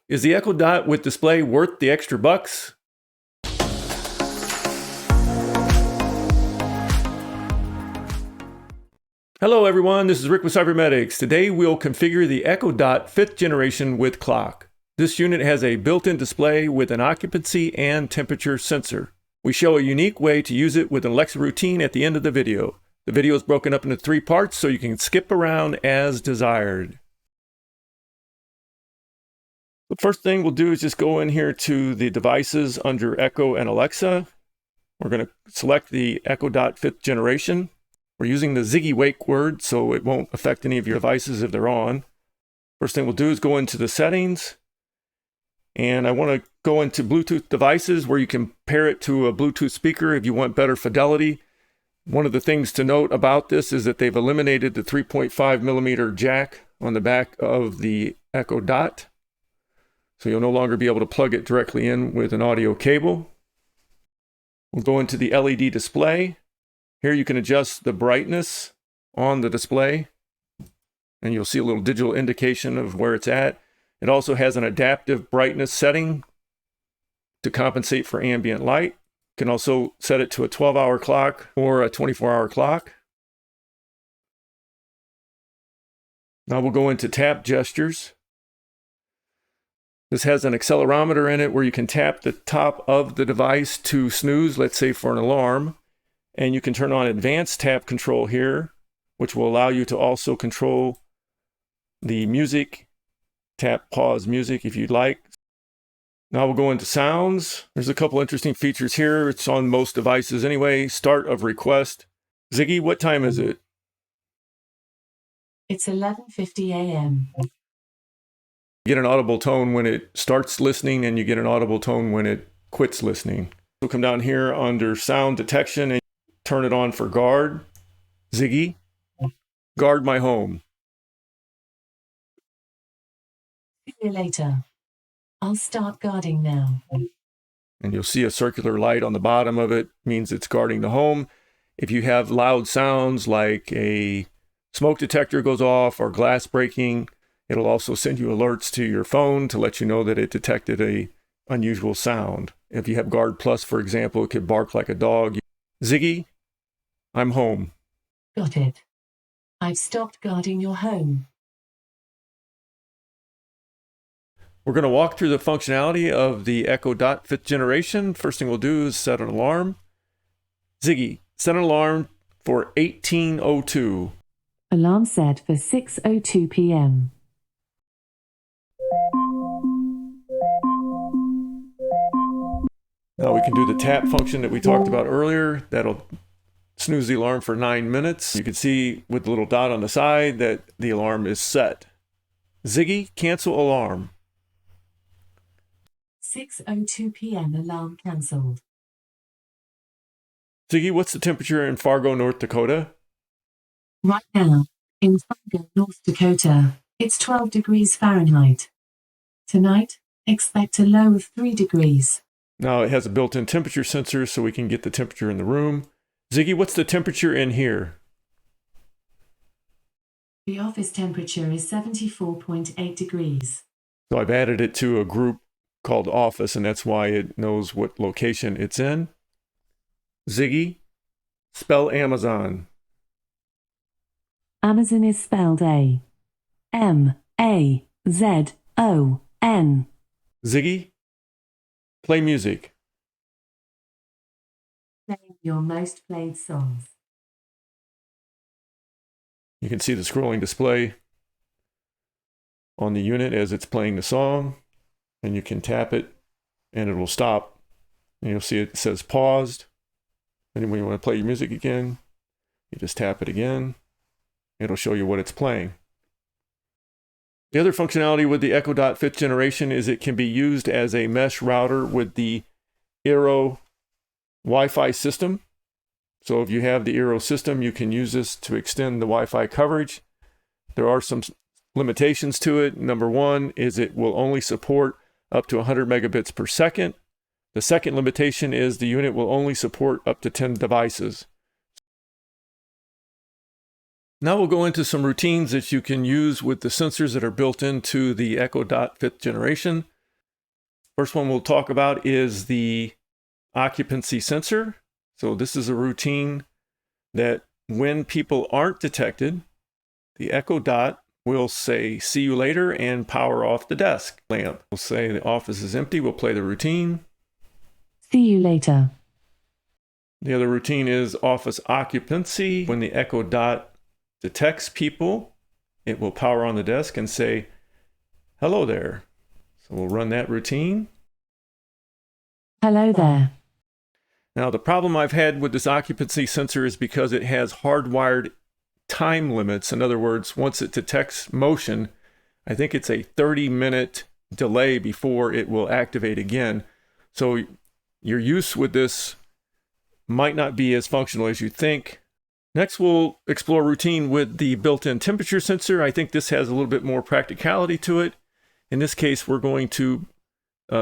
Is the Echo Dot with display worth the extra bucks? Hello everyone, this is Rick with Cybernetics. Today we'll configure the Echo Dot 5th generation with clock. This unit has a built-in display with an occupancy and temperature sensor. We show a unique way to use it with an Alexa routine at the end of the video. The video is broken up into 3 parts so you can skip around as desired. The first thing we'll do is just go in here to the devices under Echo and Alexa. We're going to select the Echo Dot 5th generation. We're using the Ziggy wake word so it won't affect any of your devices if they're on. First thing we'll do is go into the settings. And I want to go into Bluetooth devices where you can pair it to a Bluetooth speaker if you want better fidelity. One of the things to note about this is that they've eliminated the 3.5 millimeter jack on the back of the Echo Dot. So you'll no longer be able to plug it directly in with an audio cable. We'll go into the LED display. Here you can adjust the brightness on the display, and you'll see a little digital indication of where it's at. It also has an adaptive brightness setting to compensate for ambient light. You can also set it to a 12-hour clock or a 24-hour clock. Now we'll go into tap gestures. This has an accelerometer in it where you can tap the top of the device to snooze, let's say for an alarm. And you can turn on advanced tap control here, which will allow you to also control the music. Tap pause music if you'd like. Now we'll go into sounds. There's a couple interesting features here. It's on most devices anyway. Start of request. Ziggy, what time is it? It's 11:50 a.m. You get an audible tone when it starts listening, and you get an audible tone when it quits listening. We'll come down here under sound detection and turn it on for guard. Ziggy, guard my home. See you later. I'll start guarding now. And you'll see a circular light on the bottom of it, means it's guarding the home. If you have loud sounds like a smoke detector goes off or glass breaking, it'll also send you alerts to your phone to let you know that it detected a unusual sound. If you have Guard Plus, for example, it could bark like a dog. Ziggy, I'm home. Got it. I've stopped guarding your home. We're going to walk through the functionality of the Echo Dot 5th generation. First thing we'll do is set an alarm. Ziggy, set an alarm for 18:02. Alarm set for 6:02 p.m. Now we can do the tap function that we talked about earlier. That'll snooze the alarm for 9 minutes. You can see with the little dot on the side that the alarm is set. Ziggy, cancel alarm. 6:02 p.m. alarm cancelled. Ziggy, what's the temperature in Fargo, North Dakota? Right now, in Fargo, North Dakota, it's 12 degrees Fahrenheit. Tonight, expect a low of 3 degrees. Now it has a built-in temperature sensor so we can get the temperature in the room. Ziggy, what's the temperature in here? The office temperature is 74.8 degrees. So I've added it to a group called Office, and that's why it knows what location it's in. Ziggy, spell Amazon. Amazon is spelled A-M-A-Z-O-N. Ziggy, play music. Playing your most played songs. You can see the scrolling display on the unit as it's playing the song, and you can tap it and it will stop. And you'll see it says paused. And when you want to play your music again, you just tap it again. It'll show you what it's playing. The other functionality with the Echo Dot 5th generation is it can be used as a mesh router with the Eero Wi-Fi system. So if you have the Eero system, you can use this to extend the Wi-Fi coverage. There are some limitations to it. Number one is it will only support up to 100 megabits per second. The second limitation is the unit will only support up to 10 devices. Now we'll go into some routines that you can use with the sensors that are built into the Echo Dot 5th generation. First one we'll talk about is the occupancy sensor. So this is a routine that when people aren't detected, the echo dot will say, "See you later," and power off the desk lamp. We'll say the office is empty. We'll play the routine. See you later. The other routine is office occupancy. When the echo dot detects people, it will power on the desk and say, "Hello there." So we'll run that routine. Hello there. Now, the problem I've had with this occupancy sensor is because it has hardwired time limits. In other words, once it detects motion, I think it's a 30-minute delay before it will activate again. So your use with this might not be as functional as you think. Next, we'll explore routine with the built-in temperature sensor. I think this has a little bit more practicality to it. In this case, we're going to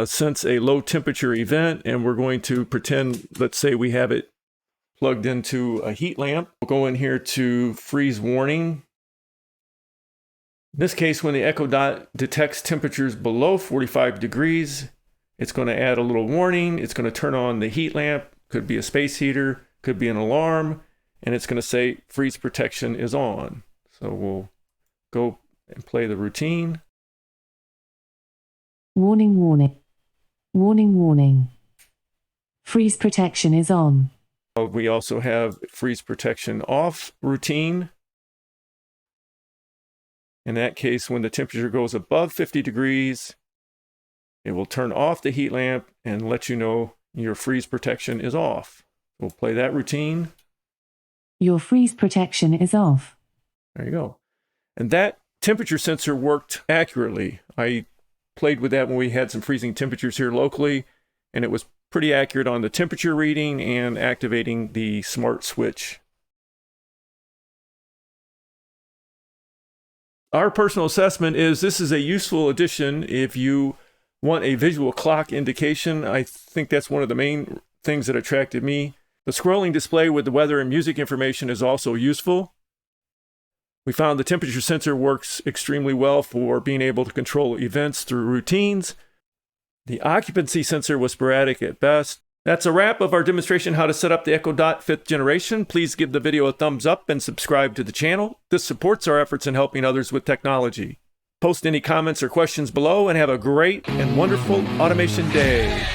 sense a low temperature event, and we're going to pretend, let's say we have it plugged into a heat lamp. We'll go in here to freeze warning. In this case, when the echo dot detects temperatures below 45 degrees, it's going to add a little warning. It's going to turn on the heat lamp. Could be a space heater, could be an alarm, and it's going to say freeze protection is on. So we'll go and play the routine. Warning, warning. Warning, warning. Freeze protection is on. We also have freeze protection off routine. In that case, when the temperature goes above 50 degrees, it will turn off the heat lamp and let you know your freeze protection is off. We'll play that routine. Your freeze protection is off. There you go. And that temperature sensor worked accurately. I played with that when we had some freezing temperatures here locally, and it was pretty accurate on the temperature reading and activating the smart switch. Our personal assessment is this is a useful addition if you want a visual clock indication. I think that's one of the main things that attracted me. The scrolling display with the weather and music information is also useful. We found the temperature sensor works extremely well for being able to control events through routines. The occupancy sensor was sporadic at best. That's a wrap of our demonstration how to set up the Echo Dot 5th generation. Please give the video a thumbs up and subscribe to the channel. This supports our efforts in helping others with technology. Post any comments or questions below and have a great and wonderful automation day.